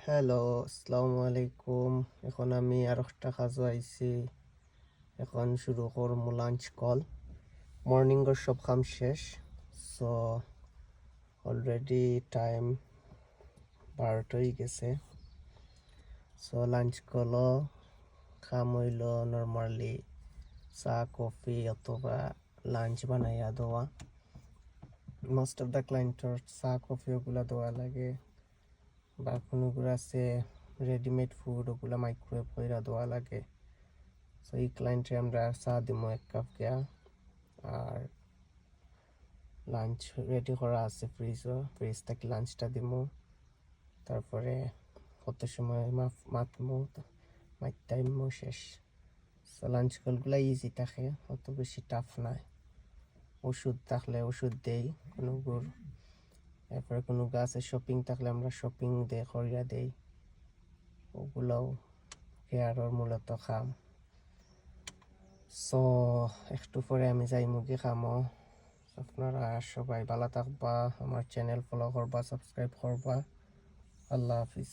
Hello, আসসালামু আলাইকুম। এখন আমি আর একটা কাজও আইছি। এখন শুরু করবো লাঞ্চ কল। মর্নিংয়ের সব কাম শেষ। সো অলরেডি টাইম 12টা হয়ে গেছে। সো লাঞ্চ কলও কাম হইল নর্মালি চা কফি অথবা লাঞ্চ বানাইয়া দেওয়া। মোস্ট অফ দ্য ক্লায়েন্টর চা কফি ওগুলা দেওয়া লাগে, বা কোনোগুলো আছে রেডিমেড ফুড ওগুলা মাইক্রোওয়েভ কইরা দেওয়া লাগে। সো এই ক্লায়েন্টে আমরা চা দিমো 1 কাপ গিয়া। আর লাঞ্চ রেডি করা আছে ফ্রিজ থেকে লাঞ্চটা দিমু। তারপরে কত সময় মাতমু, মাইটাইমু শেষ। সো লাঞ্চ কলগুলা ইজি থাকে, অত বেশি টাফ নাই। ওষুধ থাকলে ওষুধ দেই কোনোগুর, এরপরে কোনো গাছে শপিং থাকলে আমরা শপিং করিয়া দেই। ওগুলাও কেয়ারর মূলত খাম। সো একটু পরে আমি যাই মুগি খামো। আপনারা সবাই ভালো থাকবা, আমার চ্যানেল ফলো করবা, সাবস্ক্রাইব করবা। আল্লাহ হাফিজ।